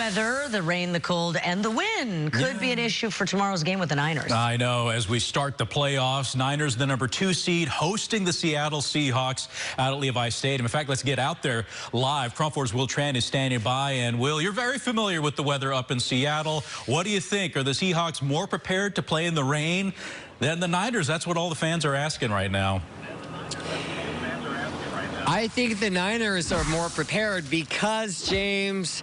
weather, the rain, the cold, and the wind could be an issue for tomorrow's game with the Niners. I know. As we start the playoffs, Niners, the #2 seed, hosting the Seattle Seahawks out at Levi Stadium. In fact, let's get out there live. Crawford's Will Tran is standing by. And, Will, you're very familiar with the weather up in Seattle. What do you think? Are the Seahawks more prepared to play in the rain than the Niners? That's what all the fans are asking right now. I think the Niners are more prepared because, James,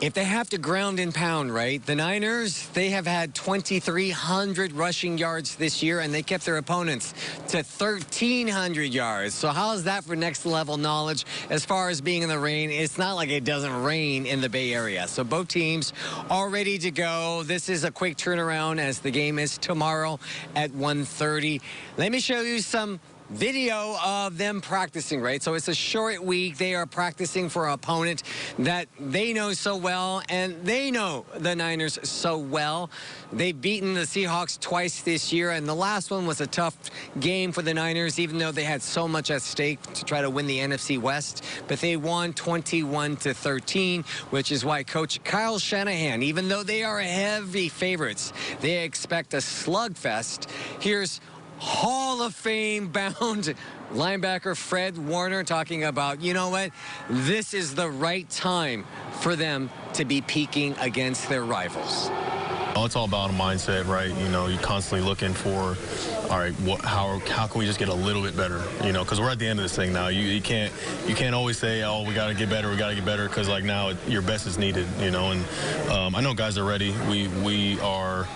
if they have to ground and pound, right? The Niners, they have had 2,300 rushing yards this year, and they kept their opponents to 1,300 yards. So how is that for next level knowledge as far as being in the rain? It's not like it doesn't rain in the Bay Area. So both teams are ready to go. This is a quick turnaround as the game is tomorrow at 1:30. Let me show you some video of them practicing, right? So it's a short week. They are practicing for an opponent that they know so well, and they know the Niners so well. They've beaten the Seahawks twice this year, and the last one was a tough game for the Niners, even though they had so much at stake to try to win the NFC West. But they won 21-13, which is why Coach Kyle Shanahan, even though they are heavy favorites, they expect a slugfest. Here's Hall of Fame bound linebacker Fred Warner talking about, you know what, this is the right time for them to be peaking against their rivals. Oh, it's all about a mindset, right? You know, you're constantly looking for, all right, how can we just get a little bit better? You know, because we're at the end of this thing now. You can't always say, oh, we got to get better, because like now your best is needed. You know, and I know guys are ready. We are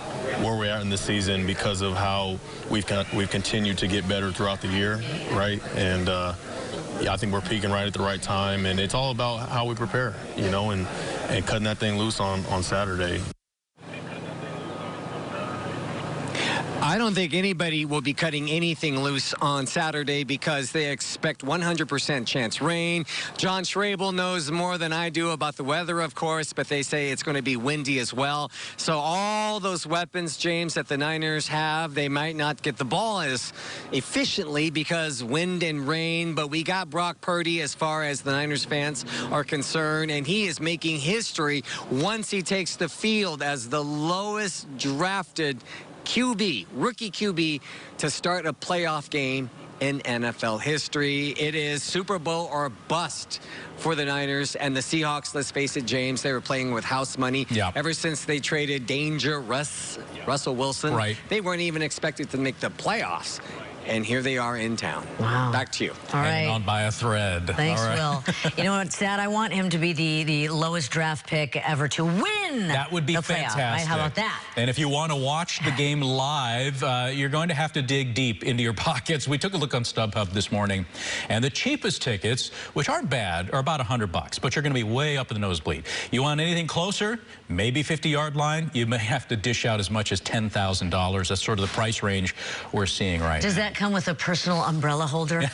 where we're at in this season because of how we've continued to get better throughout the year, right? And yeah, I think we're peaking right at the right time, and it's all about how we prepare, you know, and cutting that thing loose on Saturday. I don't think anybody will be cutting anything loose on Saturday because they expect 100% chance rain. John Schrabel knows more than I do about the weather, of course, but they say it's going to be windy as well. So all those weapons, James, that the Niners have, they might not get the ball as efficiently because wind and rain. But we got Brock Purdy as far as the Niners fans are concerned, and he is making history once he takes the field as the lowest drafted QB, rookie QB, to start a playoff game in NFL history. It is Super Bowl or bust for the Niners and the Seahawks. Let's face it, James, they were playing with house money. Yeah. Ever since they traded Danger Russell Wilson, right, they weren't even expected to make the playoffs. And here they are in town. Wow. Back to you. All right. Hanging on by a thread. Thanks, all right. Will. You know what, Sad? I want him to be the lowest draft pick ever to win. That would be the playoff, fantastic. right? How about that? And if you want to watch the game live, you're going to have to dig deep into your pockets. We took a look on StubHub this morning, and the cheapest tickets, which aren't bad, are about $100, but you're going to be way up in the nosebleed. You want anything closer, maybe 50-yard line, you may have to dish out as much as $10,000. That's sort of the price range we're seeing right now. Does that come with a personal umbrella holder? Nope,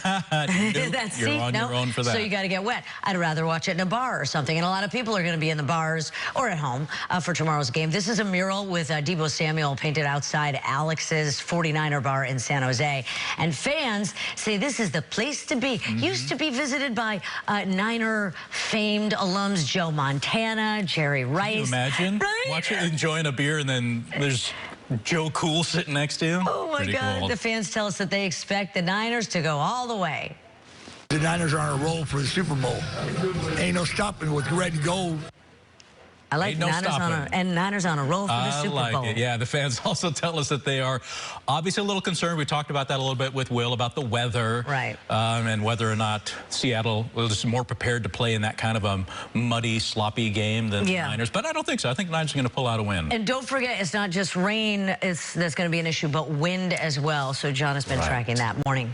you're on your own for that. So you got to get wet. I'd rather watch it in a bar or something. And a lot of people are going to be in the bars or at home for tomorrow's game. This is a mural with Deebo Samuel painted outside Alex's 49er bar in San Jose. And fans say this is the place to be. Used to be visited by Niner famed alums Joe Montana, Jerry Rice. Can you imagine? Right? Watching, enjoying a beer, and then there's Joe Cool sitting next to you. Oh, my Pretty God. cool. The fans tell us that they expect the Niners to go all the way. The Niners are on a roll for the Super Bowl. Ain't no stopping with red and gold. I like Niners on a roll for the Super Bowl. I like it. Yeah, the fans also tell us that they are obviously a little concerned. We talked about that a little bit with Will about the weather. Right. And whether or not Seattle was more prepared to play in that kind of a muddy, sloppy game than the Niners. But I don't think so. I think the Niners are going to pull out a win. And don't forget, it's not just rain that's going to be an issue, but wind as well. So John has been tracking that morning.